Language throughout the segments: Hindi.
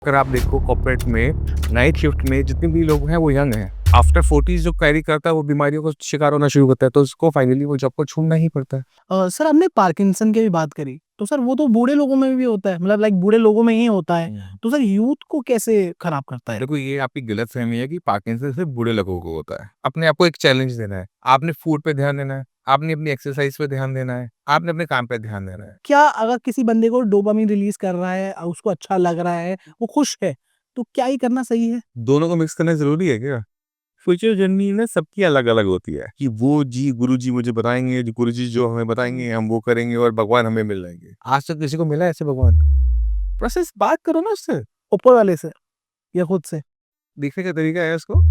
अगर आप देखो कॉर्पोरेट में नाइट शिफ्ट में जितने भी लोग हैं वो यंग हैं। आफ्टर 40s जो कैरी करता है वो बीमारियों का शिकार होना शुरू करता है, तो उसको फाइनली वो जॉब को छोड़ना ही पड़ता है। सर हमने पार्किंसन की भी बात करी तो सर वो तो बूढ़े लोगों में भी होता है, मतलब लाइक बूढ़े लोगों में ही होता है। तो सर यूथ को कैसे खराब करता है? देखो, ये आपकी गलतफहमी है कि पार्किंसन सिर्फ बूढ़े लोगों को होता है। अपने आप को एक चैलेंज देना है, आपने फूड पे ध्यान देना है, आपने अपनी एक्सरसाइज पे ध्यान देना है, आपने अपने काम पे ध्यान देना है। क्या अगर किसी बंदे को डोपामिन रिलीज कर रहा है, उसको अच्छा लग रहा है, वो खुश है, तो क्या ही करना सही है? दोनों को मिक्स करना जरूरी है क्या? फ्यूचर जर्नी ना सबकी अलग अलग होती है कि वो जी गुरु जी मुझे बताएंगे, जो गुरु जी जो हमें बताएंगे हम वो करेंगे और भगवान हमें मिल जाएंगे। आज तक किसी को मिला है ऐसे भगवान? प्रोसेस बात करो ना उससे, ऊपर वाले से या खुद से? देखने का तरीका है उसको।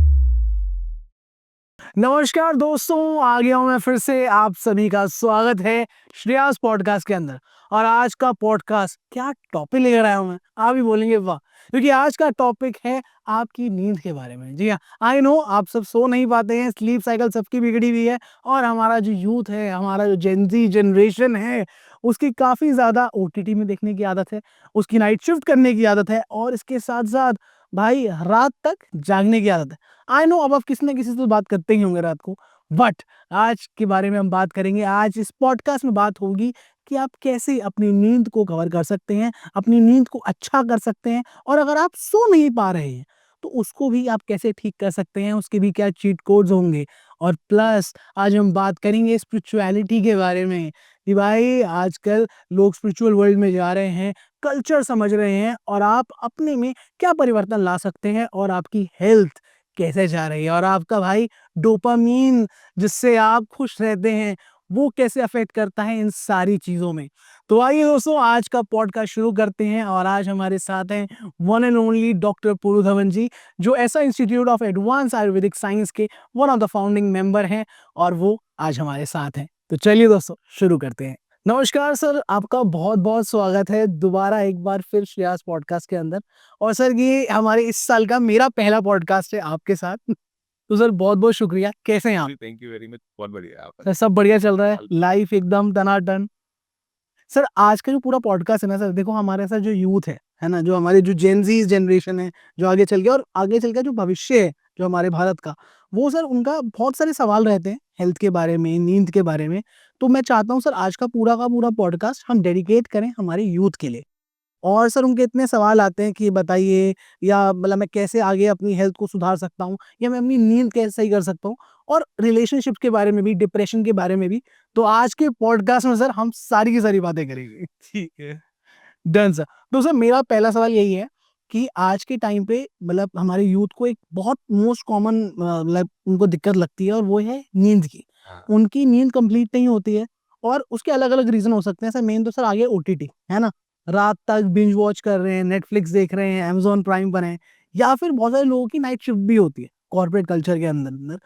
नमस्कार दोस्तों, आ गया हूं मैं फिर से। आप सभी का स्वागत है श्रेयास पॉडकास्ट के अंदर। और आज का पॉडकास्ट क्या टॉपिक लेकर आया हूं मैं, आप भी बोलेंगे वाह, क्योंकि आज का टॉपिक है आपकी नींद के बारे में। जी हाँ, आई नो आप सब सो नहीं पाते हैं, स्लीप साइकिल सबकी बिगड़ी हुई है। और हमारा जो यूथ है, हमारा जो जेनजी जनरेशन है, उसकी काफ़ी ज़्यादा ओटीटी में देखने की आदत है, उसकी नाइट शिफ्ट करने की आदत है, और इसके साथ साथ भाई रात तक जागने की आदत है। आई नो अब आप किसी न किसी से तो बात करते ही होंगे रात को, बट आज के बारे में हम बात करेंगे। आज इस पॉडकास्ट में बात होगी कि आप कैसे अपनी नींद को कवर कर सकते हैं, अपनी नींद को अच्छा कर सकते हैं, और अगर आप सो नहीं पा रहे हैं तो उसको भी आप कैसे ठीक कर सकते हैं, उसके भी क्या चीट कोड्स होंगे। और प्लस आज हम बात करेंगे स्पिरिचुअलिटी के बारे में कि भाई आजकल लोग स्पिरिचुअल वर्ल्ड में जा रहे हैं, कल्चर समझ रहे हैं, और आप अपने में क्या परिवर्तन ला सकते हैं, और आपकी हेल्थ कैसे जा रही है, और आपका भाई डोपामीन जिससे आप खुश रहते हैं वो कैसे अफेक्ट करता है इन सारी चीज़ों में। तो आइए दोस्तों, आज का पॉडकास्ट शुरू करते हैं। और आज हमारे साथ हैं one and only doctor Purudhavan ji, जो ऐसा institute of advance Ayurvedic science के one of the founding member हैं, और वो आज हमारे साथ हैं। तो चलिए दोस्तों, शुरू करते हैं। नमस्कार सर, आपका बहुत बहुत स्वागत है दोबारा एक बार फिर श्रेयास पॉडकास्ट के अंदर। और सर ये हमारे इस साल का मेरा पहला पॉडकास्ट है आपके साथ। तो सर बहुत बहुत शुक्रिया। कैसे हैं आप? थैंक यू वेरी मच, बहुत बढ़िया आप। सर सब बढ़िया चल रहा है, लाइफ एकदम टनाटन। सर आज का जो पूरा पॉडकास्ट है ना सर, देखो हमारे साथ जो यूथ है ना, जो हमारे जो जेनजी जनरेशन है, जो आगे चल के और आगे चल के जो भविष्य है जो हमारे भारत का, वो सर उनका बहुत सारे सवाल रहते हैं हेल्थ के बारे में, नींद के बारे में। तो मैं चाहता हूँ सर आज का पूरा पॉडकास्ट हम डेडिकेट करें हमारे यूथ के लिए। और सर उनके इतने सवाल आते हैं कि बताइए, या मतलब मैं कैसे आगे अपनी हेल्थ को सुधार सकता हूँ, या मैं अपनी नींद कैसे सही कर सकता हूँ, और रिलेशनशिप के बारे में भी, डिप्रेशन के बारे में भी। तो आज के पॉडकास्ट में सर हम सारी की सारी बातें करेंगे। ठीक है। Done sir. तो सर मेरा पहला सवाल यही है कि आज के टाइम पे मतलब हमारे यूथ को एक बहुत मोस्ट कॉमन मतलब उनको दिक्कत लगती है, और वो है नींद की। हाँ। उनकी नींद कंप्लीट नहीं होती है, और उसके अलग अलग रीजन हो सकते हैं सर। मेन तो सर आगे ओटीटी है ना, रात तक बिंज वॉच कर रहे हैं, नेटफ्लिक्स देख रहे हैं, अमेजोन प्राइम पर हैं, या फिर बहुत सारे लोगों की नाइट शिफ्ट भी होती है कॉर्पोरेट कल्चर के अंदर अंदर।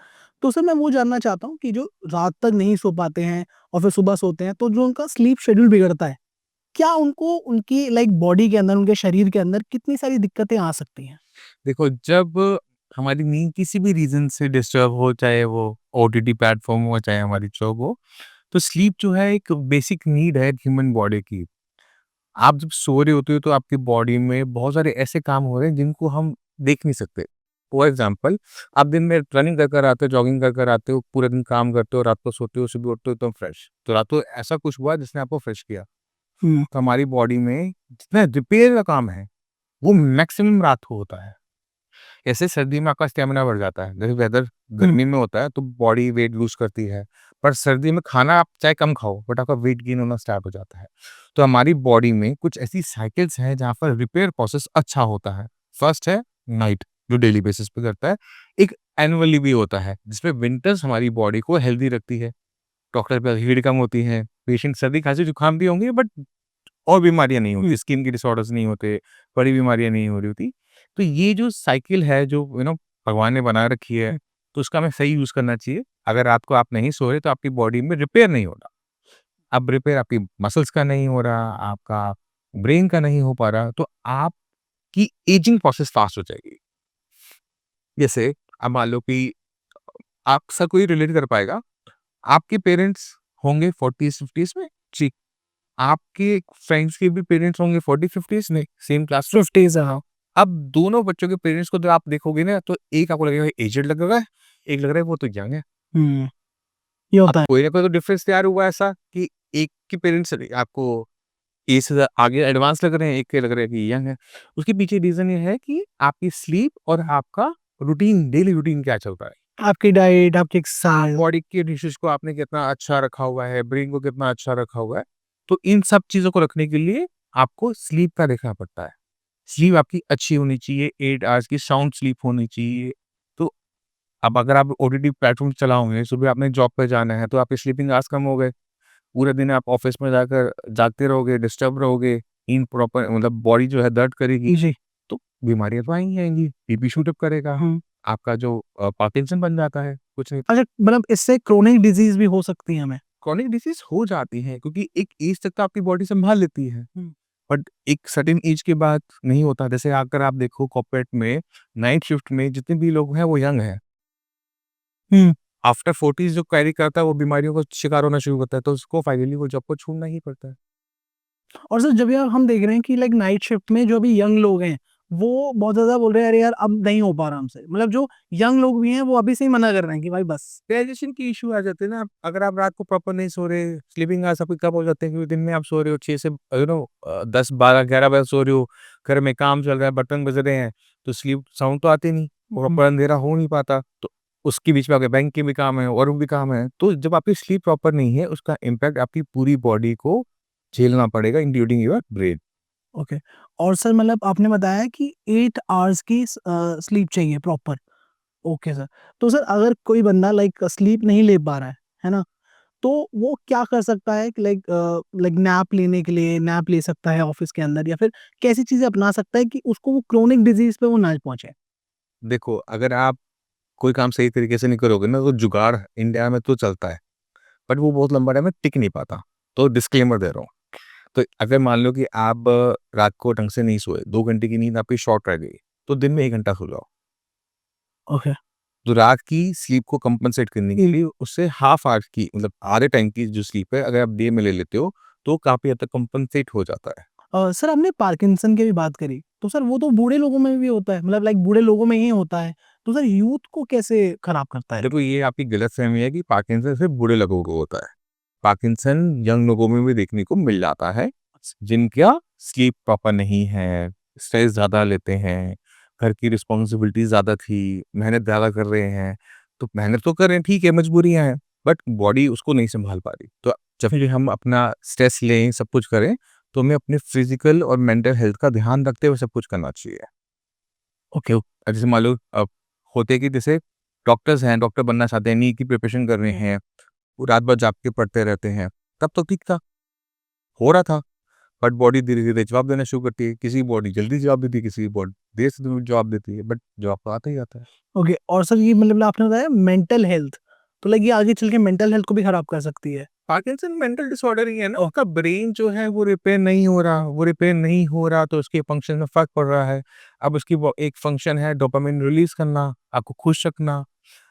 तो सर मैं वो जानना चाहता हूँ कि जो रात तक नहीं सो पाते हैं और फिर सुबह सोते हैं, तो जो उनका स्लीप शेड्यूल बिगड़ता है, क्या उनको उनकी लाइक बॉडी के अंदर, उनके शरीर के अंदर कितनी सारी दिक्कतें आ सकती हैं? देखो, जब हमारी नींद किसी भी रीज़न से डिस्टर्ब हो, चाहे वो ओटीटी प्लेटफ़ॉर्म हो, चाहे हमारी जॉब हो, तो स्लीप जो है एक बेसिक नीड है ह्यूमन बॉडी की। आप जब सो रहे होते हो तो आपकी बॉडी में बहुत सारे ऐसे काम हो रहे हैं जिनको हम देख नहीं सकते। फॉर एग्ज़ाम्पल, आप दिन में रनिंग कर कर आते हो, जॉगिंग कर कर आते हो, पूरे दिन काम करते हो, रात को सोते हो, सुबह उठते हो एकदम फ्रेश। तो रात को ऐसा कुछ हुआ जिसने आपको फ्रेश किया। हुँ। तो हमारी बॉडी में जितना रिपेयर का काम है, वो मैक्सिमम रात को होता है। ऐसे सर्दी में आपका स्टैमिना बढ़ जाता है। जैसे वेदर हुँ। गर्मी में होता है तो बॉडी वेट लूज़ करती है, पर सर्दी में खाना आप चाहे कम खाओ बट आपका वेट गेन होना स्टार्ट हो जाता है। तो हमारी बॉडी में कुछ ऐसी साइकिल्स हैं जहाँ पर रिपेयर प्रोसेस अच्छा होता है। फर्स्ट है नाइट, जो डेली बेसिस पे करता है। एक एनुअली भी होता है जिसमें विंटर्स हमारी बॉडी को हेल्दी रखती है। डॉक्टर पे हीट कम होती है, पेशेंट सर्दी खांसी जुकाम भी होंगे बट और बीमारियाँ नहीं होती, स्किन के डिसऑर्डर्स नहीं होते, बड़ी बीमारियाँ नहीं हो रही होती। तो ये जो साइकिल है जो भगवान ने बना रखी है, तो उसका हमें सही यूज़ करना चाहिए। अगर रात को आप नहीं सो रहे तो आपकी बॉडी में रिपेयर नहीं हो रहा। अब रिपेयर आपकी मसल्स का नहीं हो रहा, आपका ब्रेन का नहीं हो पा रहा, तो आपकी एजिंग प्रोसेस फास्ट हो जाएगी। जैसे अब मान लो कि आपसा कोई रिलेट कर पाएगा, आपके पेरेंट्स होंगे 40s-50s में, जी। आपके फ्रेंड्स के भी पेरेंट्स होंगे 40-50s में, सेम क्लास में। 50s हाँ। अब दोनों बच्चों के पेरेंट्स को जब आप देखोगे ना, तो एक आपको लगेगा एज्ड लग रहा है, एक लग रहा है वो तो यंग है। हुँ, ये अब होता है। कोई ना कोई तो डिफरेंस तैयार हुआ ऐसा कि एक के पेरेंट्स आपको एज से आगे एडवांस लग रहे हैं, एक के लग रहा है कि यंग है। उसके पीछे रीज़न ये है कि आपकी स्लीप और आपका रूटीन, डेली रूटीन क्या चल रहा है। आपकी डाइट, आपकी हाँ, एक्सरसाइज़। बॉडी के टिश्यूज़ को आपने कितना अच्छा रखा हुआ है, ब्रेन को कितना अच्छा रखा हुआ है। तो इन सब चीज़ों को रखने के लिए आपको स्लीप का देखना पड़ता है। स्लीप आपकी अच्छी होनी चाहिए, 8 आवर्स की साउंड स्लीप होनी चाहिए। तो अब अगर आप ओटीटी प्लेटफ़ॉर्म चलाओगे, सुबह आपने जॉब पे जाना है, तो आपके स्लीपिंग आवर्स कम हो गए। पूरे दिन आप ऑफ़िस में जाकर जागते रहोगे, डिस्टर्ब रहोगे, इम्प्रॉपर मतलब बॉडी जो है दर्द करेगी, जी। तो बीमारियाँ तो आएँगी ही आएँगी। बीपी शूट अप करेगा, हुँ। आपका जो पार्किंसन बन जाता है, कुछ नहीं। अच्छा, मतलब इससे क्रोनिक डिज़ीज़ भी हो सकती है हमें? क्रॉनिक डिसीज़ हो जाती हैं क्योंकि एक एज तक तो आपकी बॉडी सँभाल लेती है। हुँ। बट एक सर्टेन एज के बाद नहीं होता। जैसे अगर आप देखो कॉर्पोरेट में, नाइट शिफ्ट में जितने भी लोग हैं वो यंग हैं। हुँ। आफ्टर 40s जो कैरी करता है वो बीमारियों का शिकार होना शुरू करता है, तो उसको फाइनली वो जॉब को छोड़ना ही पड़ता है। और सर जब यार हम देख रहे हैं कि लाइक नाइट शिफ्ट में जो अभी यंग लोग हैं, वो बहुत ज़्यादा बोल रहे हैं अरे यार अब नहीं हो पा रहा हमसे। मतलब जो यंग लोग भी हैं वो अभी से ही मना कर रहे हैं कि भाई बस। डाइजेशन की इश्यू आ जाते हैं ना, अगर आप रात को प्रॉपर नहीं सो रहे, स्लीपिंग आवर्स आपके कम हो जाते हैं क्योंकि दिन में आप सो रहे हो 6 से 10, 12, 11 बजे सो रहे हो, घर में काम चल रहा है, बर्तन बज रहे हैं, तो स्लीप साउंड तो आते नहीं, हुँ। प्रॉपर अंधेरा हो नहीं पाता। तो उसके बीच में आपके बैंक के भी काम है और भी काम है, तो जब आपकी स्लीप प्रॉपर नहीं है, उसका इम्पैक्ट आपकी पूरी बॉडी को झेलना पड़ेगा इंक्लूडिंग योर ब्रेन। ओके। और सर मतलब आपने बताया कि 8 आवर्स की स्लीप चाहिए प्रॉपर। Okay sir. तो सर अगर कोई बंदा लाइक स्लीप नहीं ले पा रहा है ना? तो वो क्या कर सकता है कि लाइक नैप लेने के लिए नैप ले सकता है ऑफ़िस के अंदर या फिर कैसी चीज़ें अपना सकता है कि उसको वो क्रोनिक डिज़ीज़ पे वो ना पहुँचे? देखो, अगर आप कोई काम सही तरीके से नहीं करोगे ना, तो जुगाड़ इंडिया में तो चलता है, बट वो बहुत लंबा टाइम में टिक नहीं पाता। तो डिस्क्लेमर दे रहा हूँ। तो अगर मान लो कि आप रात को ढंग से नहीं सोए, 2 घंटे की नींद आपकी शॉर्ट रह गई, तो दिन में 1 घंटा सो जाओ। ओके। तो रात की स्लीप को कंपनसेट करने के लिए उससे हाफ आवर की मतलब आधे टाइम की जो स्लीप है, अगर आप डे में ले लेते हो, तो काफ़ी हद तक कंपनसेट हो जाता है। सर आपने पार्किंसन की भी बात करी, तो सर वो तो बूढ़े लोगों में भी होता है, मतलब लाइक बूढ़े लोगों में ही होता है। तो सर यूथ को कैसे खराब करता है? देखो, ये आपकी गलतफ़हमी है कि पार्किंसन सिर्फ़ बूढ़े लोगों को होता है। पार्किंसन यंग लोगों में भी देखने को मिल जाता है, जिनका स्लीप प्रॉपर नहीं है, स्ट्रेस ज़्यादा लेते हैं, घर की रिस्पॉन्सिबिलिटी ज़्यादा थी, मेहनत ज़्यादा कर रहे हैं। तो मेहनत तो कर रहे हैं, ठीक है, मजबूरियाँ हैं, बट बॉडी उसको नहीं सँभाल पा रही। तो जब भी हम अपना स्ट्रेस लें, सब कुछ करें, तो हमें अपने फिज़िकल और मेंटल हेल्थ का ध्यान रखते हुए सब कुछ करना चाहिए। ओके। जैसे मान लो होते कि जैसे डॉक्टर्स हैं, डॉक्टर बनना चाहते हैं, नीट की प्रिपरेशन कर रहे हुँ। हैं, वो रात भर जाग के पढ़ते रहते हैं, तब तो ठीक था, हो रहा था। बट बॉडी धीरे-धीरे जवाब देना शुरू करती है। किसी की बॉडी जल्दी जवाब देती है, किसी की बॉडी देर से जवाब देती है, बट जवाब तो आता ही आता है। ओके और सर ये मतलब आपने बताया मेंटल हेल्थ, तो लाइक ये आगे चल के मेंटल हेल्थ को भी खराब कर सकती है। पार्किंसन मेंटल डिसऑर्डर ही है ना, उसका ब्रेन जो है वो रिपेयर नहीं हो रहा, तो उसके फंक्शन में फ़र्क पड़ रहा है। अब उसकी वो एक फंक्शन है डोपामाइन रिलीज़ करना, आपको खुश रखना।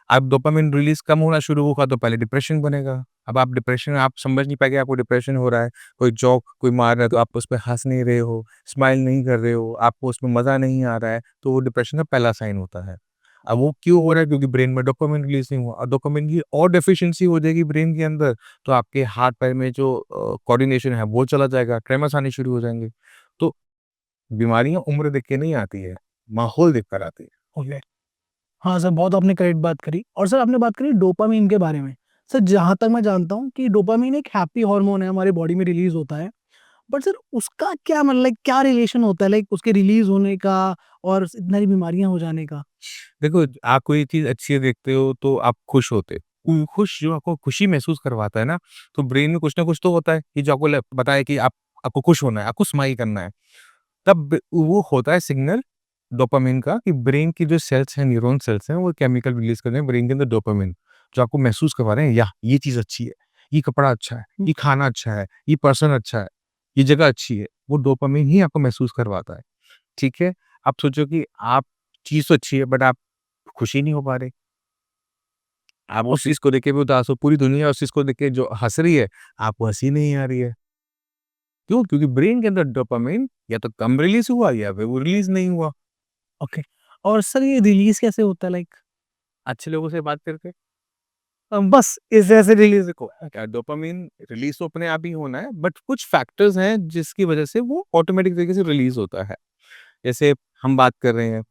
अब डोपामाइन रिलीज़ कम होना शुरू होगा तो पहले डिप्रेशन बनेगा। अब आप डिप्रेशन आप समझ नहीं पाएँगे आपको डिप्रेशन हो रहा है, कोई जोक कोई मार रहा है तो आप उस पे हँस नहीं रहे हो, स्माइल नहीं कर रहे हो, आपको उसमें मज़ा नहीं आ रहा है, तो वो डिप्रेशन का पहला साइन होता है। अब वो क्यों हो रहा है? क्योंकि ब्रेन में डोपामाइन रिलीज़ नहीं हुआ और डोपामाइन की और डेफिशिएंसी हो जाएगी ब्रेन के अंदर, तो आपके हाथ-पैर में जो कोऑर्डिनेशन है वो चला जाएगा, ट्रेमर्स आने शुरू हो जाएँगे। तो बीमारियाँ उम्र देख के नहीं आती है, माहौल देख कर आती है। ओके। हाँ सर, बहुत आपने करेक्ट बात करी और सर आपने बात करी डोपामाइन के बारे में। सर जहाँ तक मैं जानता हूँ कि डोपामाइन एक हैप्पी हार्मोन है, हमारी बॉडी में रिलीज़ होता है। बट सर उसका क्या मतलब लाइक क्या रिलेशन होता है लाइक उसके रिलीज़ होने का और इतनी सारी बीमारियाँ हो जाने का? देखो, आप कोई चीज़ अच्छी देखते हो तो आप खुश होते हो। हुँ। खुश जो आपको खुशी महसूस करवाता है ना, तो ब्रेन में कुछ ना कुछ तो होता है कि जो आपको बताए कि आपको खुश होना है, आपको स्माइल करना है। तब वो होता है सिग्नल डोपामाइन का कि ब्रेन की जो सेल्स हैं, न्यूरॉन सेल्स हैं, वो केमिकल रिलीज़ कर रहे हैं ब्रेन के अंदर डोपामाइन, जो आपको महसूस करवा रहे हैं, याह! ये चीज़ अच्छी है, ये कपड़ा अच्छा है, हुँ। ये खाना अच्छा है, ये पर्सन अच्छा है, ये जगह अच्छी है। वो डोपामाइन ही आपको महसूस करवाता है, ठीक है? आप सोचो कि आप चीज़ तो अच्छी है बट आप खुश ही नहीं हो पा रहे। आप उस चीज़ को देख के भी उदास हो, पूरी दुनिया उस चीज़ को देख के जो हँस रही है, आपको हँसी नहीं आ रही है। क्यों? क्योंकि ब्रेन के अंदर डोपामाइन या तो कम रिलीज़ हुआ या फिर वो रिलीज़ नहीं हुआ। ओके। और सर ये रिलीज़ कैसे होता है लाइक? अच्छे लोगों से बात करके। बस इस ऐसे रिलीज़ को क्या डोपामाइन रिलीज़ तो अपने आप ही होना है, बट कुछ फैक्टर्स हैं जिसकी वजह से वो ऑटोमेटिक तरीके से रिलीज़ होता है। जैसे हम बात कर रहे हैं,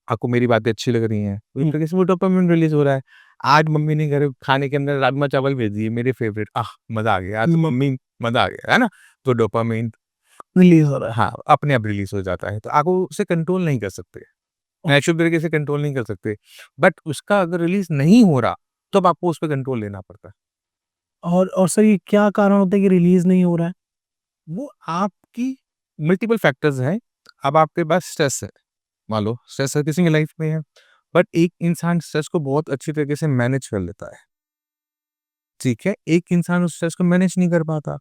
आपको मेरी बातें अच्छी लग रही हैं, तो एक तरीके से वो डोपामाइन रिलीज़ हो रहा है। आज मम्मी ने घर खाने के अंदर राजमा चावल भेज दिए, मेरे फेवरेट, मज़ा आ गया, आज तो मम्मी मज़ा आ गया, है ना? तो डोपामाइन रिलीज़ हो रहा है। हाँ, अपने आप रिलीज़ हो जाता है, तो आप उसे कंट्रोल नहीं कर सकते, नेचुरल तरीके से कंट्रोल नहीं कर सकते। बट उसका अगर रिलीज़ नहीं हो रहा, तब आपको उस पे कंट्रोल लेना पड़ता है। और सर ये क्या कारण होता है कि रिलीज़ नहीं हो रहा है? वो आपकी मल्टीपल फैक्टर्स हैं। अब आपके पास स्ट्रेस है, मान लो स्ट्रेस हर किसी की लाइफ में है, बट एक इंसान स्ट्रेस को बहुत अच्छी तरीके से मैनेज कर लेता है, ठीक है? एक इंसान उस स्ट्रेस को मैनेज नहीं कर पाता।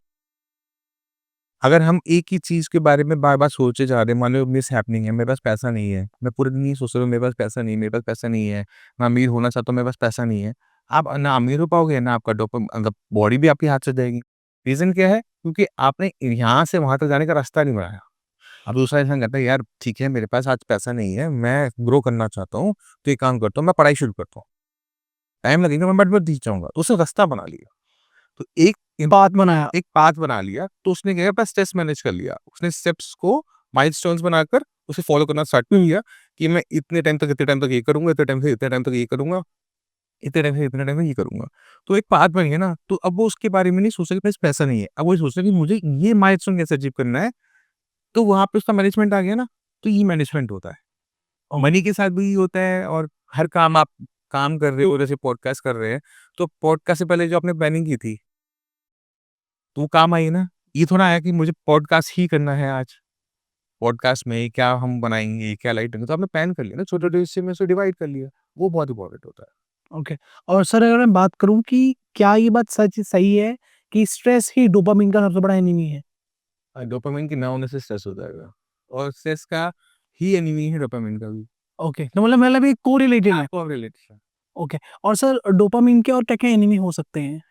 अगर हम एक ही चीज़ के बारे में बार-बार सोचे जा रहे हैं, मान लो मिसहैपनिंग है, मेरे पास पैसा नहीं है, मैं पूरे दिन ये सोच रहा हूँ मेरे पास पैसा नहीं है, मेरे पास पैसा नहीं है, मैं अमीर होना चाहता हूँ, मेरे पास पैसा नहीं है। आप ना अमीर हो पाओगे, ना आपका मतलब बॉडी भी आपके हाथ से जाएगी। रीज़न क्या है? क्योंकि आपने यहाँ से वहाँ तक जाने का रास्ता नहीं बनाया। अब दूसरा इंसान कहता है यार ठीक है मेरे पास आज पैसा नहीं है, मैं ग्रो करना चाहता हूँ, तो एक काम करता हूँ मैं पढ़ाई शुरू करता हूँ। टाइम लगेगा मैं जीत जाऊँगा, तो उसने रास्ता बना लिया। तो बात बनाया। एक पाथ बना लिया, तो उसने क्या किया स्ट्रेस मैनेज कर लिया। उसने स्टेप्स को माइलस्टोन्स बनाकर उसे फॉलो करना स्टार्ट कर दिया कि मैं इतने टाइम तक ये करूँगा, इतने टाइम से इतने टाइम तक ये करूँगा, इतने टाइम से इतने टाइम में ये करूँगा। तो एक पाथ बन गया ना, तो अब वो उसके बारे में नहीं सोच रहा कि मेरे पास पैसा नहीं है। अब वो ये सोच रहा है कि मुझे ये माइलस्टोन कैसे अचीव करना है, तो वहाँ पे उसका मैनेजमेंट आ गया ना, तो ये मैनेजमेंट होता है। और मनी के साथ भी ये होता है और हर काम आप काम कर रहे हो, जैसे पॉडकास्ट कर रहे हैं, तो पॉडकास्ट से पहले जो आपने प्लानिंग की थी, तो वो काम आई ना। ये थोड़ा आया कि मुझे पॉडकास्ट ही करना है आज। पॉडकास्ट में क्या हम बनाएँगे, क्या लाइट होंगे, तो आपने प्लान कर लिया ना, छोटे-छोटे हिस्से में उसे डिवाइड कर लिया। वो बहुत इम्पोर्टेंट होता है। ओके। और सर अगर मैं बात करूँ कि क्या ये बात सच सही है कि स्ट्रेस ही डोपामाइन का सबसे बड़ा एनिमी है? डोपामाइन के ना होने से स्ट्रेस हो जाएगा और स्ट्रेस का ही एनिमी है डोपामाइन का भी। ओके, तो मतलब ये कोरिलेटेड है। आपको रिलेटेड है। ओके। और सर डोपामाइन के और क्या-क्या एनिमी हो सकते हैं?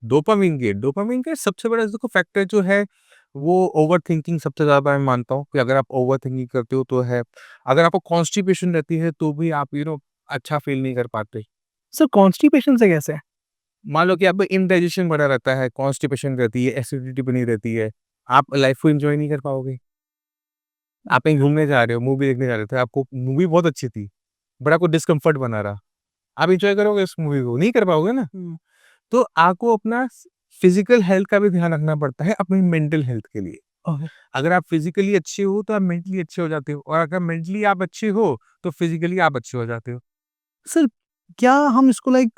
डोपामाइन के सबसे बड़ा देखो फैक्टर जो है, वो ओवरथिंकिंग सबसे ज़्यादा मैं मानता हूँ कि अगर आप ओवरथिंकिंग करते हो तो है। अगर आपको कॉन्स्टिपेशन रहती है तो भी आप अच्छा फ़ील नहीं कर पाते। सर कॉन्स्टिपेशन से कैसे? मान लो कि आपको इंडाइजेशन बना रहता है, कॉन्स्टिपेशन रहती है, एसिडिटी बनी रहती है, आप लाइफ़ को एन्जॉय नहीं कर पाओगे। आप कहीं घूमने जा रहे हो, मूवी देखने जा रहे थे, आपको मूवी बहुत अच्छी थी, बट आपको डिस्कम्फर्ट बना रहा। आप एन्जॉय करोगे उस मूवी को? नहीं कर पाओगे ना। हुँ। तो आपको अपना फिजिकल हेल्थ का भी ध्यान रखना पड़ता है अपनी मेंटल हेल्थ के लिए। ओके। अगर आप फिजिकली अच्छे हो तो आप मेंटली अच्छे हो जाते हो और अगर मेंटली आप अच्छे हो तो फिजिकली आप अच्छे हो जाते हो। सर क्या हम इसको लाइक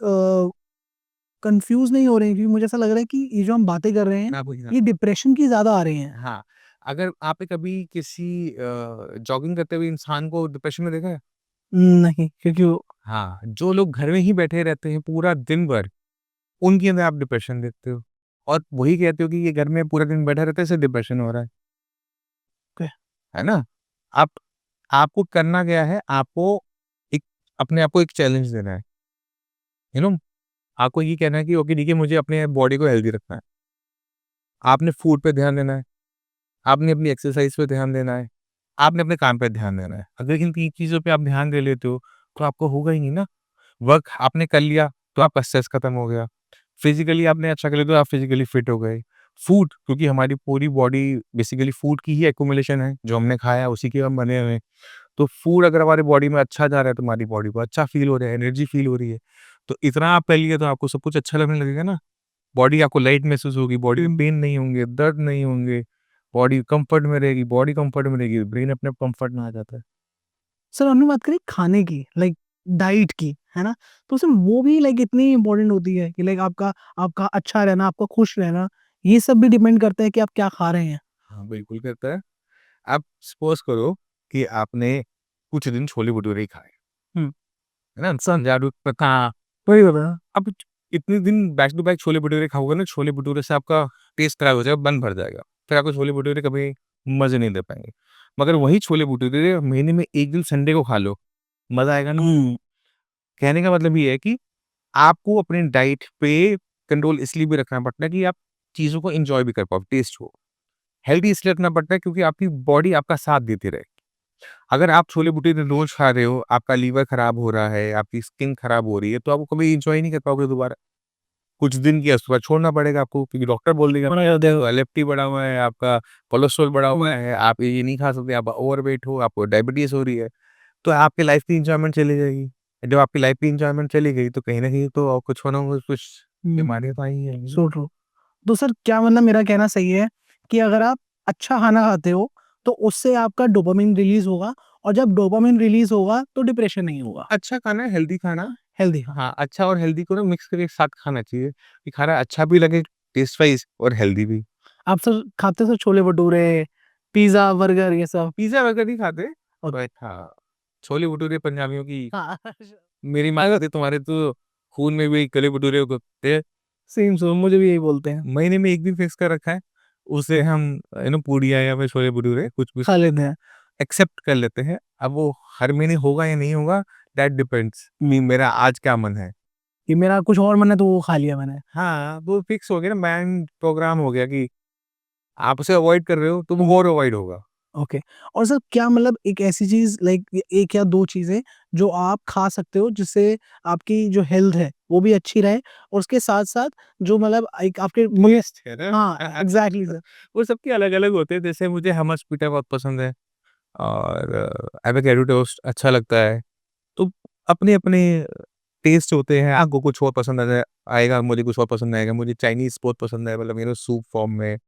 कन्फ्यूज़ नहीं हो रहे हैं? क्योंकि मुझे ऐसा लग रहा है कि ये जो हम बातें कर रहे हैं, मैं आपको ये ये डिप्रेशन की ज़्यादा आ रही हैं। हाँ, अगर आपने कभी किसी जॉगिंग करते हुए इंसान को डिप्रेशन में देखा है? नहीं, क्योंकि वो हाँ, जो लोग घर में ही बैठे रहते हैं पूरा दिन भर, उनके अंदर आप डिप्रेशन देखते हो और वही कहते हो कि ये घर में पूरा दिन बैठा रहता है इसे डिप्रेशन हो रहा ओके। है ना? आप आपको करना क्या है, आपको एक अपने आप को एक चैलेंज देना है, यू नो आपको ये कहना है कि ओके ठीक है मुझे अपने बॉडी को हेल्दी रखना है। आपने फूड पे ध्यान देना है, आपने अपनी एक्सरसाइज पे ध्यान देना है, आपने अपने काम पे ध्यान देना है। अगर इन 3 चीज़ों पे आप ध्यान दे लेते हो, तो आपको होगा ही नहीं ना। वर्क आपने कर लिया, तो आपका स्ट्रेस खत्म हो गया। फिज़िकली आपने अच्छा कर लिया, तो आप फिज़िकली फिट हो गए। फूड क्योंकि हमारी पूरी बॉडी बेसिकली फूड की ही एक्युमुलेशन है, जो हमने खाया है उसी के हम बने हुए हैं। तो फूड अगर हमारी बॉडी में अच्छा जा रहा है, तो हमारी बॉडी को अच्छा फ़ील हो रहा है, एनर्जी फ़ील हो रही है। तो इतना आप कर लिए तो आपको सब कुछ अच्छा लगने लगेगा ना। बॉडी आपको लाइट महसूस होगी, बॉडी में पेन नहीं होंगे, दर्द नहीं होंगे, बॉडी कम्फर्ट में रहेगी, बॉडी कम्फर्ट में रहेगी, ब्रेन अपने आप कम्फर्ट में आ जाता है। सर हमने बात करी खाने की, लाइक डाइट की, है ना? तो सर वो भी लाइक इतनी इम्पोर्टेंट होती है कि लाइक आपका आपका अच्छा रहना, आपका खुश रहना, ये सब भी डिपेंड करता है कि आप क्या खा रहे हैं। हाँ, बिल्कुल करता है। आप सपोज़ करो कि आपने कुछ दिन छोले-भटूरे ही खाए, हुँ। है ना? संजारू हाँ, वही बता अब इतने दिन बैक टू बैक छोले-भटूरे खाओगे ना, छोले-भटूरे से आपका टेस्ट खराब हो जाएगा, मन भर जाएगा। फिर आपको छोले-भटूरे कभी मज़े नहीं दे पाएँगे। मगर वही छोले-भटूरे महीने में 1 दिन संडे को खा लो, मज़ा आएगा ना? हुँ। कहने का मतलब ये है कि आपको अपनी डाइट पे कंट्रोल इसलिए भी रखना पड़ता है कि आप चीज़ों को एन्जॉय भी कर पाओ, टेस्ट हो। हेल्दी इसलिए रखना पड़ता है क्योंकि आपकी बॉडी आपका साथ देती रहे। अगर आप छोले-भटूरे रोज़ खा रहे हो, आपका लीवर खराब हो रहा है, आपकी स्किन खराब हो रही है, तो आप कभी एन्जॉय नहीं कर पाओगे दोबारा। कुछ दिन किया उसके बाद छोड़ना पड़ेगा आपको क्योंकि डॉक्टर बोल देगा ना देखो एलएफटी बढ़ा हुआ है, आपका कोलेस्ट्रॉल बढ़ा हुआ है, आप ये नहीं खा सकते, आप ओवरवेट हो, आपको डायबिटीज़ हो रही है, तो आपकी लाइफ़ की एन्जॉयमेंट चली जाएगी। जब आपकी लाइफ़ की एन्जॉयमेंट चली गई तो कहीं न कहीं तो कुछ ना कुछ हुँ, बीमारियाँ तो आ ही जाएँगी। So true. तो सर क्या मतलब मेरा कहना सही है कि अगर आप अच्छा खाना खाते हो, तो उससे आपका डोपामाइन रिलीज़ होगा और जब डोपामाइन रिलीज़ होगा, तो डिप्रेशन नहीं होगा। अच्छा खाना है, हेल्दी खाना हेल्दी खाना। हाँ, अच्छा और हेल्दी को ना मिक्स करके एक साथ खाना चाहिए, कि खाना अच्छा भी लगे टेस्ट वाइज़ और हेल्दी भी। आप सर खाते हो सर छोले-भटूरे, पिज़्ज़ा, बर्गर ये सब? पिज़्ज़ा बर्गर नहीं खाते, ओके। बट हाँ, छोले-भटूरे पंजाबियों की हाँ, मेरी माँ कहती तुम्हारे तो खून में भी कले-भटूरे होते हैं। सेम मुझे भी यही बोलते हैं। महीने में 1 दिन फिक्स कर रखा है, उसे हम पूड़ियाँ या फिर छोले-भटूरे कुछ भी खा लेते हैं। एक्सेप्ट कर लेते हैं। अब वो हर महीने होगा या नहीं होगा दैट डिपेंड्स मेरा आज क्या मन है। कि मेरा कुछ और मन है तो वो खा लिया मैंने। हाँ, वो फिक्स हो गया ना माइंड प्रोग्राम हो गया कि आप उसे अवॉइड कर रहे हो तो वो और अवॉइड होगा। ओके। और सर क्या मतलब एक ऐसी चीज़ लाइक 1 या 2 चीज़ें जो आप खा सकते हो जिससे आपकी जो हेल्थ है वो भी अच्छी रहे और उसके साथ-साथ जो मतलब एक आपके टेस्ट है ना हाँ, एग्ज़ैक्टली सर। वो सबके अलग-अलग होते हैं। जैसे मुझे हमस पीठा बहुत पसंद है और एवोकाडो टोस्ट अच्छा लगता है। तो अपने-अपने टेस्ट होते हैं, आपको कुछ और पसंद आ जाए आएगा, मुझे कुछ और पसंद आएगा। मुझे चाइनीज़ बहुत पसंद है मतलब सूप फॉर्म में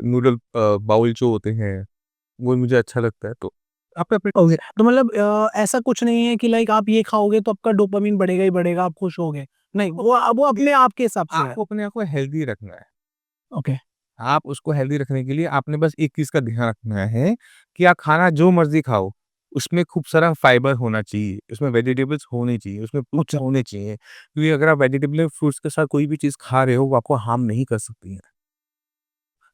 नूडल बाउल जो होते हैं, वो मुझे अच्छा लगता है। तो अपने-अपने ओके। तो मतलब ऐसा कुछ नहीं है कि लाइक आप ये खाओगे तो आपका डोपामाइन बढ़ेगा ही बढ़ेगा, आप खुश होगे। नहीं, वो अपने आप के हिसाब से है। आपको अपने आप को हेल्दी रखना है। ओके, आप उसको हेल्दी रखने के लिए आपने बस एक चीज़ का ध्यान रखना है कि आप खाना जो मर्ज़ी खाओ, उसमें खूब सारा फाइबर होना चाहिए, उसमें वेजिटेबल्स होने चाहिए, उसमें फ्रूट्स अच्छा। होने चाहिए। क्योंकि अगर आप वेजिटेबल फ्रूट्स के साथ कोई भी चीज़ खा रहे हो, वो आपको हार्म नहीं कर सकती है।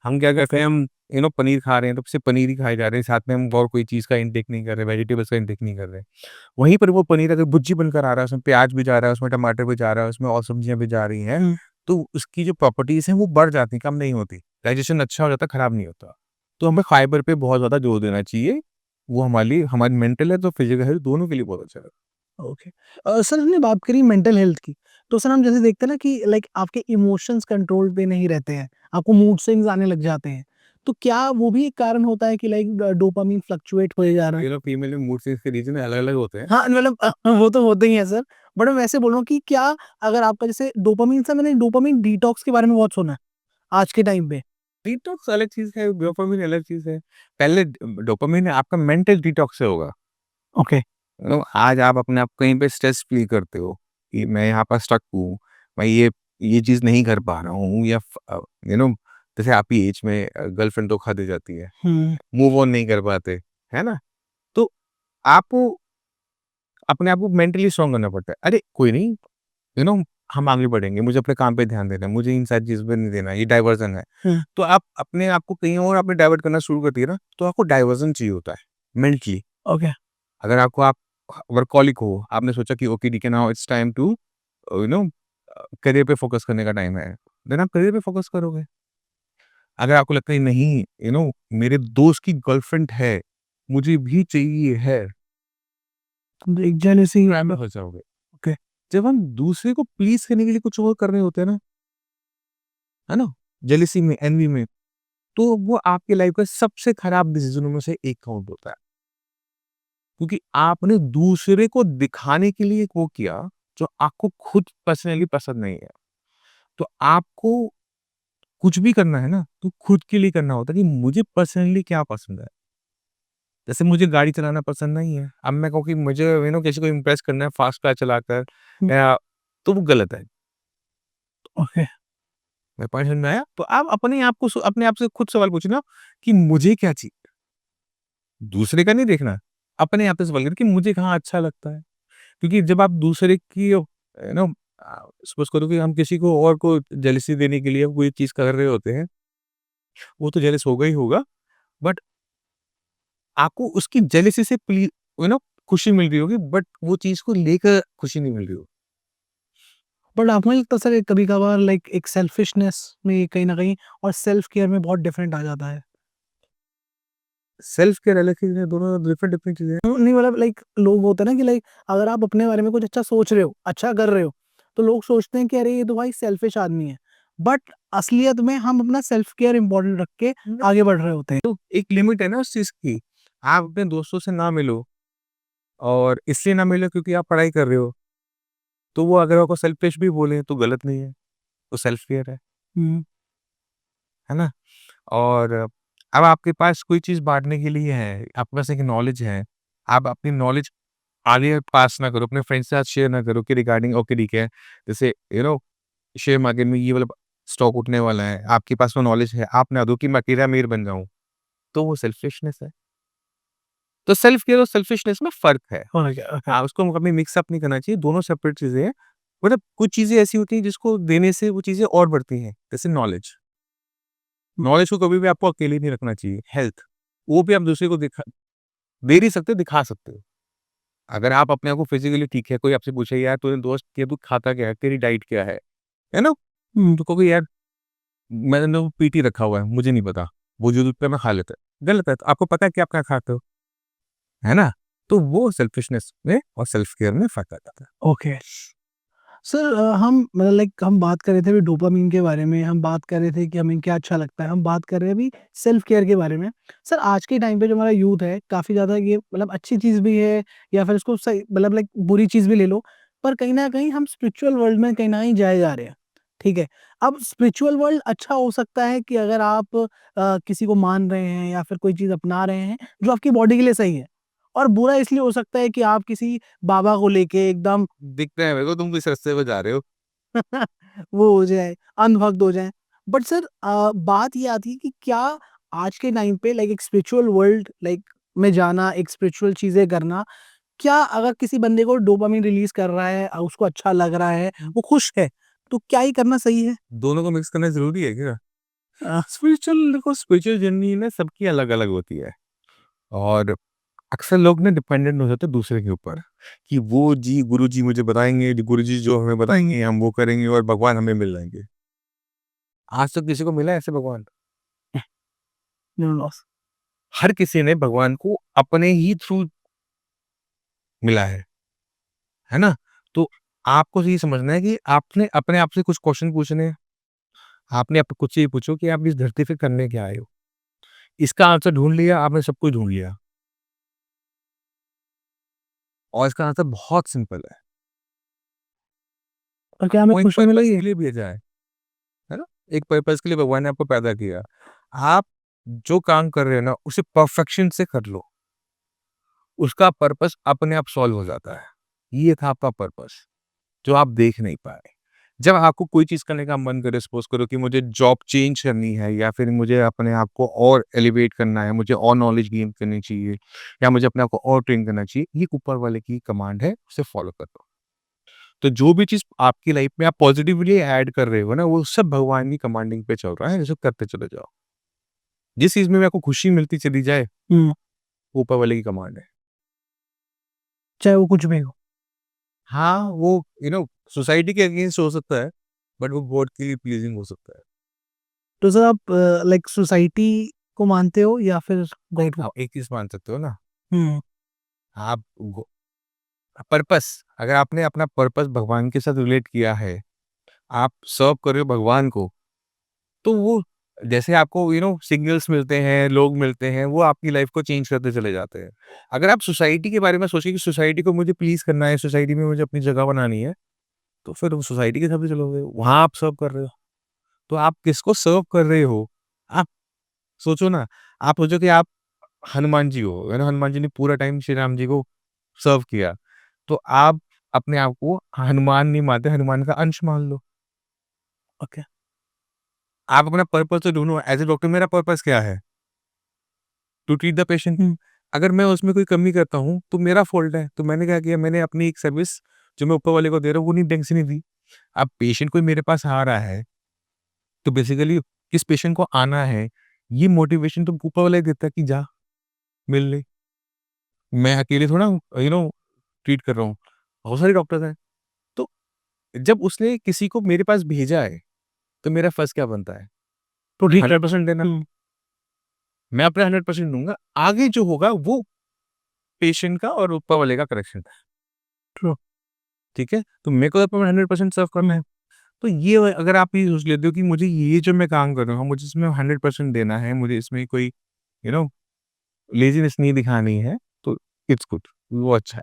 हम क्या करते हैं, हम पनीर खा रहे हैं, तो सिर्फ़ पनीर ही खाए जा रहे हैं, साथ में हम और कोई चीज़ का इंटेक नहीं कर रहे, वेजिटेबल्स का इंटेक नहीं कर रहे। वहीं पर वो पनीर अगर भुर्जी बनकर आ रहा है, उसमें प्याज भी जा रहा है, उसमें टमाटर भी जा रहा है, उसमें और सब्जियाँ भी जा रही हैं, हुँ। तो उसकी जो प्रॉपर्टीज़ हैं, वो बढ़ जाती हैं, कम नहीं होती। डाइजेशन अच्छा हो जाता है, खराब नहीं होता। तो हमें फाइबर पे बहुत ज़्यादा जोर देना चाहिए। वो हमारी मेंटल हेल्थ और फिजिकल हेल्थ दोनों के लिए बहुत अच्छा है। ओके। सर हमने बात करी मेंटल हेल्थ की, तो सर हम जैसे देखते हैं ना कि लाइक आपके इमोशंस कंट्रोल पे नहीं रहते हैं, आपको मूड स्विंग्स आने लग जाते हैं। तो क्या वो भी एक कारण होता है कि लाइक डोपामाइन फ्लक्चुएट होए जा रहा है? फीमेल में मूड स्विंग्स के रीज़न अलग-अलग होते हैं। हाँ, मतलब वो तो होते ही हैं सर, बट मैं वैसे बोल रहा हूँ कि क्या अगर आपका जैसे डोपामाइन से मैंने डोपामाइन डिटॉक्स के बारे में बहुत सुना है, आज के टाइम पे। डिटॉक्स अलग चीज़ है, डोपामाइन अलग चीज़ है। पहले डोपामाइन आपका मेंटल डिटॉक्स से होगा। ओके। आज आप अपने आप कहीं पे स्ट्रेस फ़ील करते हो कि मैं यहाँ पर स्टक हूँ, मैं ये चीज़ नहीं कर पा रहा हूँ या यू नो जैसे आपकी एज में गर्लफ्रेंड धोखा दे जाती है, हुँ, मूव ऑन नहीं कर पाते, है ना? तो आपको अपने आप को मेंटली स्ट्रॉन्ग करना पड़ता है। अरे कोई नहीं, यू नो हम आगे बढ़ेंगे, मुझे अपने काम पे ध्यान देना है, मुझे इन सारी चीज़ पे नहीं देना है, ये डाइवर्जन है। हुँ, तो आप अपने आप को कहीं और आपने डाइवर्ट करना शुरू कर दिया ना, तो आपको डाइवर्जन चाहिए होता है, मेंटली। ओके। अगर आप वर्कहॉलिक हो, आपने सोचा कि ओके ठीक है now it's time to you know career पे फोकस करने का टाइम है, देन आप करियर पे फोकस करोगे। अगर आपको लगता है नहीं मेरे दोस्त की गर्लफ्रेंड है, मुझे भी चाहिए है, एक जेलसी तो में फँस जाओगे। ओके। जब हम दूसरे को प्लीज़ करने के लिए कुछ और कर रहे होते हैं ना, है ना? जेलसी में, एन्वी में, तो वो आपकी लाइफ का सबसे खराब डिसीज़नों में से एक काउंट होता है। क्योंकि आपने दूसरे को दिखाने के लिए वो किया, जो आपको खुद पर्सनली पसंद नहीं है। तो आपको कुछ भी करना है ना, तो खुद के लिए करना होता है कि मुझे पर्सनली क्या पसंद है। जैसे मुझे गाड़ी चलाना पसंद नहीं है, अब मैं कहूँ कि मुझे किसी को इम्प्रेस करना है फास्ट कार चलाकर हुँ, या तो वो गलत है। ओके। मेरे पॉइंट समझ में आया? तो आप अपने आप से खुद सवाल पूछना कि मुझे क्या चाहिए? दूसरे का नहीं देखना, अपने आप से सवाल करें कि मुझे कहाँ अच्छा लगता है। क्योंकि जब आप दूसरे की सपोज़ करो कि हम किसी को और को जेलसी देने के लिए कोई चीज़ कर रहे होते हैं, वो तो जेलस होगा ही होगा, बट आपको उसकी जेलसी से खुशी मिल रही होगी बट वो चीज़ को लेकर खुशी नहीं मिल रही हो। बट आपको नहीं लगता सर कभी-कभार लाइक एक सेल्फिशनेस में कहीं न कहीं और सेल्फ केयर में बहुत डिफरेंट आ जाता है? सेल्फ केयर अलग चीज़ है, दोनों डिफरेंट चीज़ें हैं। नहीं मतलब लाइक लोग होते हैं ना कि लाइक अगर आप अपने बारे में कुछ अच्छा सोच रहे हो, अच्छा कर रहे हो, तो लोग सोचते हैं कि अरे ये तो भाई सेल्फिश आदमी है। बट असलियत में हम अपना सेल्फ केयर इम्पोर्टेंट रख के आगे बढ़ रहे होते हैं। तो एक लिमिट है ना उस चीज़ की। आप अपने दोस्तों से ना मिलो और इसलिए ना मिलो क्योंकि आप पढ़ाई कर रहे हो, तो वो अगर आपको सेल्फिश भी बोले तो गलत नहीं है, तो सेल्फ केयर हम्म, है ना? और अब आपके पास कोई चीज़ बाँटने के लिए है, आपके पास एक नॉलेज है, आप अपनी नॉलेज आगे पास ना करो, अपने फ्रेंड्स के साथ शेयर ना करो कि रिगार्डिंग ओके ठीक है, जैसे शेयर मार्केट में ये वाला स्टॉक उठने वाला है, आपके पास वो नॉलेज है, आप ना दो कि मैं अकेला अमीर बन जाऊँ, तो वो सेल्फिशनेस है। तो सेल्फ केयर और सेल्फिशनेस में फ़र्क है। और क्या ओके। उसको कभी मिक्स अप नहीं करना चाहिए, दोनों सेपरेट चीज़ें हैं। मतलब कुछ चीज़ें ऐसी होती हैं जिसको देने से वो चीज़ें और बढ़ती हैं, जैसे नॉलेज। नॉलेज को कभी भी आपको अकेले नहीं रखना चाहिए। हेल्थ, वो भी आप दूसरे को दे नहीं सकते, दिखा सकते हो। अगर आप अपने आप को फिज़िकली ठीक है, कोई आपसे पूछे यार तूने दोस्त ये तू खाता क्या है? तेरी डाइट क्या है ना? हम्म, तो कहोगे यार मैंने वो पीटी रखा हुआ है, मुझे नहीं पता। वो जो दूध पे मैं खा लेता है। गलत है, तो आपको पता है कि आप क्या खाते हो, है ना? तो वो सेल्फिशनेस में और सेल्फ केयर में फ़र्क आ जाता है। ओके। सर हम मतलब लाइक हम बात कर रहे थे अभी डोपामाइन के बारे में, हम बात कर रहे थे कि हमें क्या अच्छा लगता है, हम बात कर रहे हैं अभी सेल्फ केयर के बारे में। सर आज के टाइम पे जो हमारा यूथ है काफ़ी ज़्यादा ये मतलब अच्छी चीज़ भी है या फिर इसको सही मतलब लाइक बुरी चीज़ भी ले लो, पर कहीं न कहीं हम स्पिरिचुअल वर्ल्ड में कहीं न कहीं जाए जा रहे हैं, ठीक है? अब स्पिरिचुअल वर्ल्ड अच्छा हो सकता है कि अगर आप किसी को मान रहे हैं या फिर कोई चीज़ अपना रहे हैं जो आपकी बॉडी के लिए सही है, और बुरा इसलिए हो सकता है कि आप किसी बाबा को लेके एकदम दिखता है मेरे को तुम किस रास्ते पे जा रहे हो। वो हो जाए, अंधभक्त हो जाएँ। बट सर बात ये आती है कि क्या आज के टाइम पे लाइक एक स्पिरिचुअल वर्ल्ड लाइक में जाना, एक स्पिरिचुअल चीज़ें करना, क्या अगर किसी बंदे को डोपामाइन रिलीज़ कर रहा है, उसको अच्छा लग रहा है, वो खुश है, तो क्या ही करना सही है? दोनों को मिक्स करना ज़रूरी है क्या? अ, स्पिरिचुअल जर्नी ना सबकी अलग-अलग होती है और अक्सर लोग ना डिपेंडेंट हो जाते हैं दूसरे के ऊपर कि वो जी गुरुजी मुझे बताएँगे, गुरुजी जो हमें बताएँगे हम वो करेंगे और भगवान हमें मिल जाएँगे। आज तक किसी को मिला है ऐसे भगवान? No loss. हर किसी ने भगवान को अपने ही थ्रू मिला है ना? तो आपको ये समझना है कि आपने अपने आप से कुछ क्वेश्चन पूछने हैं। आपने आप खुद से ये पूछो कि आप इस धरती पे करने क्या आए हो? इसका आंसर ढूँढ लिया, आपने सब कुछ ढूँढ लिया और इसका आंसर बहुत सिंपल और क्या हमें वो एक खुशी पर्पज़ मिलेगी? के लिए भेजा है ना? एक पर्पज़ के लिए भगवान ने आपको पैदा किया। आप जो काम कर रहे हो ना, उसे परफेक्शन से कर लो। उसका पर्पज़ अपने आप सॉल्व हो जाता है। ये था आपका पर्पज़, जो आप देख नहीं पाए। जब आपको कोई चीज़ करने का मन करे, सपोज़ करो कि मुझे जॉब चेंज करनी है या फिर मुझे अपने आप को और एलिवेट करना है, मुझे और नॉलेज गेन करनी चाहिए या मुझे अपने आप को और ट्रेन करना चाहिए, ये ऊपर वाले की कमांड है, उसे फॉलो कर दो। तो जो भी चीज़ आपकी लाइफ में आप पॉजिटिवली ऐड कर रहे हो ना, वो सब भगवान की कमांडिंग पे चल रहा है, इसे करते चले जाओ। जिस चीज़ में आपको खुशी मिलती चली जाए, हुँ, वो ऊपर वाले की कमांड है। चाहे वो कुछ भी हो। हाँ, वो सोसाइटी के अगेंस्ट हो सकता है, बट वो गॉड के लिए प्लीज़िंग हो सकता है। तो सर आप लाइक सोसाइटी को मानते हो या फिर गॉड को? आप एक चीज़ मान सकते हो ना, हुँ, आप गो पर्पस अगर आपने अपना पर्पस भगवान के साथ रिलेट किया है, आप सर्व कर रहे हो भगवान को, तो वो जैसे आपको सिग्नल्स मिलते हैं, लोग मिलते हैं, वो आपकी लाइफ़ को चेंज करते चले जाते हैं। अगर आप सोसाइटी के बारे में सोचिए कि सोसाइटी को मुझे प्लीज़ करना है, सोसाइटी में मुझे अपनी जगह बनानी है, तो फिर वो सोसाइटी के हिसाब से चलोगे, वहाँ आप सर्व कर रहे हो। तो आप किसको सर्व कर रहे हो? आप सोचो ना, आप सोचो कि आप हनुमान जी हो, है ना? हनुमान जी ने पूरा टाइम श्री राम जी को सर्व किया, तो आप अपने आप को हनुमान नहीं मानते, हनुमान का अंश मान लो। ओके। आप अपना पर्पस तो ढूँढो, एज़ अ डॉक्टर मेरा पर्पस क्या है? To treat the patient. हुँ, अगर मैं उसमें कोई कमी करता हूँ, तो मेरा फ़ॉल्ट है। तो मैंने क्या किया, मैंने अपनी एक सर्विस जो मैं ऊपर वाले को दे रहा हूँ, वो नहीं ढंग से नहीं दी। अब पेशेंट कोई मेरे पास आ रहा है, तो बेसिकली किस पेशेंट को आना है, ये मोटिवेशन तो ऊपर वाला ही देता है कि जा, मिल ले। मैं अकेले थोड़ा ट्रीट कर रहा हूँ। बहुत सारे डॉक्टर्स हैं। तो जब उसने किसी को मेरे पास भेजा है, तो मेरा फर्ज़ क्या बनता है? तो ठीक है। 100% देना। हुँ, मैं अपना 100% दूँगा, आगे जो होगा वो पेशेंट का और ऊपर वाले का करेक्शन है। ट्रू। ठीक है? तो मेरे को अपना 100% सर्व करना है। तो ये अगर आप ये सोच लेते हो कि मुझे ये जो मैं काम कर रहा हूँ, मुझे इसमें 100% देना है, मुझे इसमें कोई यू नो लेज़ीनेस नहीं दिखानी है, तो इट्स गुड, वो अच्छा है।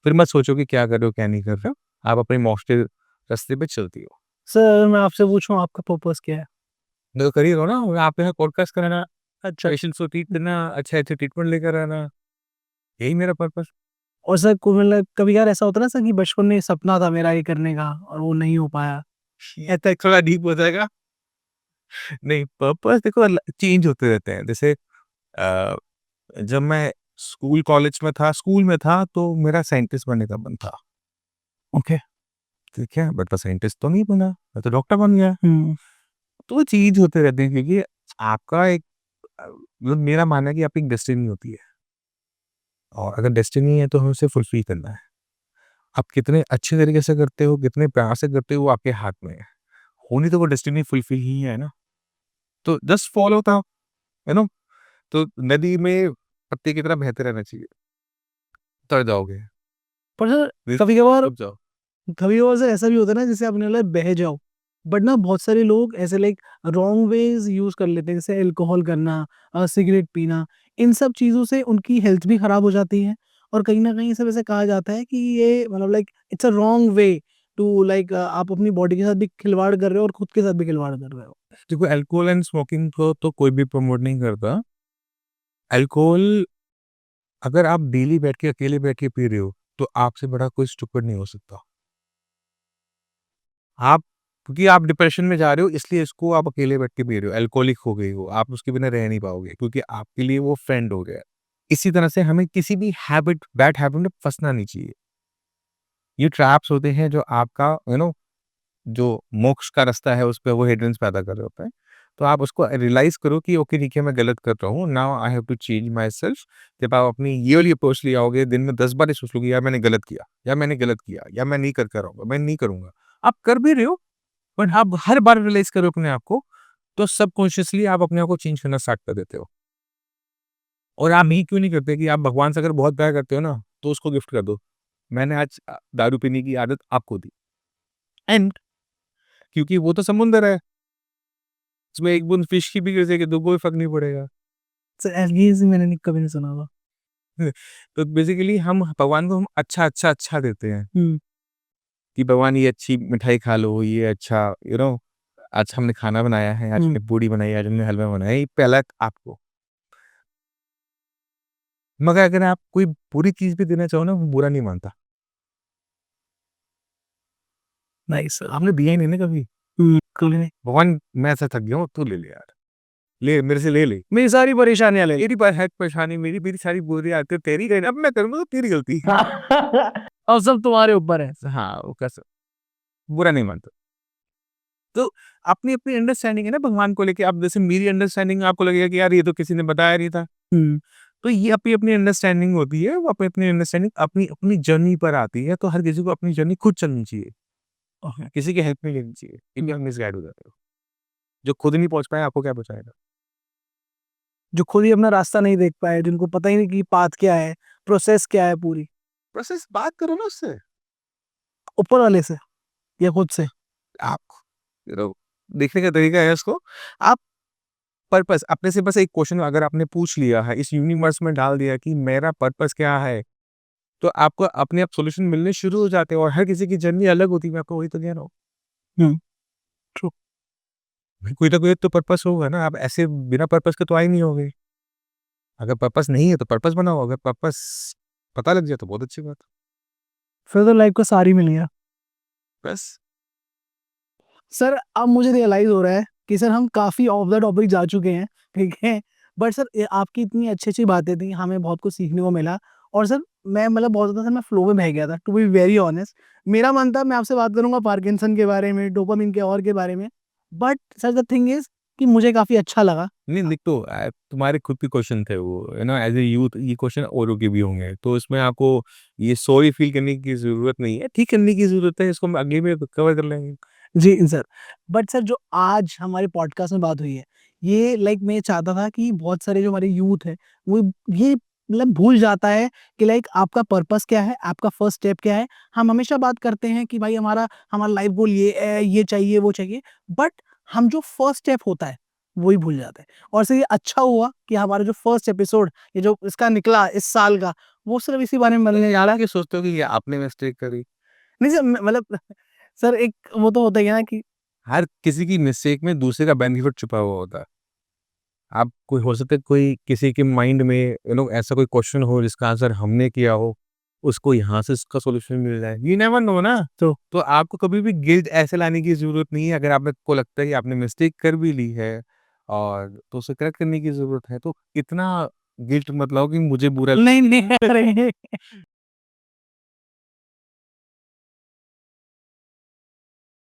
फिर मत सोचो कि क्या कर रहे हो, क्या नहीं कर रहे हो। आप अपने मौजूद रास्ते पे चलती हो। सर मैं आपसे पूछूँ आपका पर्पस क्या है? तो कर ही रहो ना, आप यहाँ पॉडकास्ट कराना, अच्छा। पेशेंट्स को ट्रीट करना, अच्छे-अच्छे ट्रीटमेंट लेकर आना, यही मेरा पर्पस। और सर को मतलब कभी यार ऐसा होता है ना सर कि बचपन में सपना था मेरा ये करने का और वो नहीं हो पाया? ये तो थोड़ा डीप हो जाएगा। नहीं, पर्पस देखो चेंज होते रहते हैं। जैसे जब मैं स्कूल में था तो मेरा साइंटिस्ट बनने का मन था। ओके। ठीक है, बट मैं साइंटिस्ट तो नहीं बना, मैं तो डॉक्टर बन गया। हुँ। तो वो चीज़ होते रहते हैं क्योंकि आपका एक मतलब मेरा मानना है कि आपकी एक डेस्टिनी होती है और अगर डेस्टिनी है तो हमें उसे फुलफिल करना है। आप कितने अच्छे तरीके से करते हो, कितने प्यार से करते हो, वो आपके हाथ में है। होनी तो वो डेस्टिनी फुलफिल ही है ना। तो just follow the you know तो नदी में पत्ते की तरह बहते रहना चाहिए, तर जाओगे, पर सर फिर कभी-कभार डूब जाओ। कभी-कभार सर ऐसा भी होता है ना जैसे आपने बोला बह जाओ, बट ना बहुत सारे लोग ऐसे लाइक रॉन्ग वेज़ यूज़ कर लेते हैं जैसे अल्कोहल करना सिगरेट पीना, इन सब चीज़ों से उनकी हेल्थ भी खराब हो जाती है और कहीं न कहीं सब ऐसे कहा जाता है कि ये मतलब like it's a wrong way to like आप अपनी बॉडी के साथ भी खिलवाड़ कर रहे हो और खुद के साथ भी खिलवाड़ कर रहे हो। देखो अल्कोहल एंड स्मोकिंग को तो कोई भी प्रमोट नहीं करता। अल्कोहल अगर आप डेली बैठ के अकेले बैठ के पी रहे हो, तो आपसे बड़ा कोई स्टूपिड नहीं हो सकता। आप क्योंकि आप डिप्रेशन में जा रहे हो इसलिए इसको आप अकेले बैठ के पी रहे हो, अल्कोहलिक हो गई हो, आप उसके बिना रह नहीं पाओगे क्योंकि आपके लिए वो फ्रेंड हो गया। इसी तरह से हमें किसी भी बैड हैबिट में फँसना नहीं चाहिए। ये ट्रैप्स होते हैं जो आपका जो मोक्ष का रास्ता है उस पे वो हिंड्रेंस पैदा कर रहे होते हैं। तो आप उसको रियलाइज़ करो कि ओके ठीक है मैं गलत कर रहा हूँ, now I have to change myself. जब आप अपनी ये वाली अप्रोच ले आओगे, दिन में 10 बार ये सोच लोगे यार मैंने गलत किया, या मैंने गलत किया, या मैं नहीं कर कर रहा हूँ, मैं नहीं करूँगा। आप कर भी रहे हो, बट आप हर बार रियलाइज़ करो अपने आप को, तो सबकॉन्शियसली आप अपने आप को चेंज करना स्टार्ट कर देते हो। और आप ये क्यों नहीं करते कि आप भगवान से अगर बहुत प्यार करते हो ना, तो उसको गिफ्ट कर दो। मैंने आज दारू पीने की आदत आपको दी एंड क्योंकि वो तो समुंदर है। उसमें एक बूँद फिश की भी गिर जाएगी तो कोई फ़र्क नहीं पड़ेगा। सर ये चीज़ मैंने नहीं कभी नहीं सुना हुआ। तो बेसिकली हम भगवान को हम अच्छा देते हैं हुँ। कि भगवान ये अच्छी मिठाई खा लो, ये अच्छा आज हमने खाना बनाया है, आज हुँ। हमने पूड़ी बनाई है, आज हमने हलवा बनाया है, ये पहला आपको। मगर अगर आप कोई बुरी चीज़ भी देना चाहो ना, वो बुरा नहीं मानता। Nice sir. आपने दिया ही नहीं ना कभी। हुँ, कभी नहीं। भगवान मैं ऐसा थक गया हूँ, तू ले ले यार। ले मेरे से ले ले। मेरी सारी परेशानियाँ ले ली। तेरी है परेशानी मेरी, मेरी सारी बुरी आदतें तेरी गई ना, अब मैं करूँगा तो तेरी गलती। अब सब तुम्हारे ऊपर है। हाँ, वो कैसे बुरा नहीं मानता। तो अपनी-अपनी अंडरस्टैंडिंग है ना भगवान को लेके। अब जैसे मेरी अंडरस्टैंडिंग आपको लगेगा कि यार ये तो किसी ने बताया नहीं था। हुँ। तो ये अपनी-अपनी अंडरस्टैंडिंग होती है, वो अपनी-अपनी अंडरस्टैंडिंग अपनी-अपनी जर्नी पर आती है, तो हर किसी को अपनी जर्नी खुद चलनी चाहिए। किसी की हेल्प नहीं लेनी चाहिए, क्योंकि आप मिसगाइड हो जाते हो। जो खुद नहीं पहुँच पाया, आपको क्या पहुँचाएगा? जो खुद ही अपना रास्ता नहीं देख पाए, जिनको पता ही नहीं कि पाथ क्या है, प्रोसेस क्या है पूरी, प्रोसेस बात करो ना उससे। ऊपर वाले से या खुद से। आप यू नो देखने का तरीका है इसको। आप पर्पस अपने से बस एक क्वेश्चन अगर आपने पूछ लिया है, इस यूनिवर्स में डाल दिया कि मेरा पर्पस क्या है? तो आपको अपने आप सॉल्यूशन मिलने शुरू हो जाते हैं और हर किसी की जर्नी अलग होती है, मैं आपको वही तो कह रहा हूँ। हुँ, ट्रू। भाई कोई ना कोई तो पर्पस होगा ना, आप ऐसे बिना पर्पस के तो आए नहीं होगे। अगर पर्पस नहीं है तो पर्पस बनाओ, अगर पर्पस पता लग जाए तो बहुत अच्छी बात है। फिर तो लाइफ का सार ही मिल गया। बस सर अब मुझे रियलाइज़ हो रहा है कि सर हम काफ़ी ऑफ द टॉपिक जा चुके हैं, ठीक है? बट सर आपकी इतनी अच्छी-अच्छी बातें थी, हमें बहुत कुछ सीखने को मिला और सर मैं मतलब बहुत ज़्यादा सर मैं फ्लो में बह गया था टू बी वेरी ऑनेस्ट। मेरा मन था मैं आपसे बात करूँगा पार्किंसन के बारे में, डोपामाइन के और के बारे में। But sir the thing is कि मुझे काफ़ी अच्छा लगा। नहीं लिख तो तुम्हारे खुद के क्वेश्चन थे वो, एज़ अ यूथ ये क्वेश्चन औरों के भी होंगे। तो इसमें आपको ये सॉरी फील करने की ज़रूरत नहीं है, ठीक करने की ज़रूरत है, इसको हम अगले में कवर कर लेंगे। जी सर। बट सर जो आज हमारे पॉडकास्ट में बात हुई है, ये लाइक मैं चाहता था कि बहुत सारे जो हमारे यूथ है, वो ये मतलब भूल जाता है कि लाइक आपका पर्पस क्या है, आपका फर्स्ट स्टेप क्या है। हम हमेशा बात करते हैं कि भाई हमारा लाइफ गोल ये है, ये चाहिए, वो चाहिए, बट हम जो फर्स्ट स्टेप होता है, वही भूल जाते हैं। और सर ये अच्छा हुआ कि हमारा जो फर्स्ट एपिसोड, ये जो इसका निकला इस साल का, वो सिर्फ इसी बारे में बनने जा रहा है। कि सोचते हो कि ये आपने मिस्टेक करी। नहीं सर, मतलब सर एक वो तो होता ही है ना कि हर किसी की मिस्टेक में दूसरे का बेनिफिट छुपा हुआ होता है। आप कोई हो सकता है कोई किसी के माइंड में ऐसा कोई क्वेश्चन हो जिसका आंसर हमने किया हो, उसको यहाँ से इसका सॉल्यूशन मिल जाए। यू नेवर नो ना। तो आपको कभी भी गिल्ट ऐसे लाने की ज़रूरत नहीं है, अगर आपको लगता है कि आपने मिस्टेक कर भी ली है और तो उसे करेक्ट करने की ज़रूरत है, तो इतना गिल्ट मत लाओ कि मुझे बुरा नहीं, नहीं, अरे!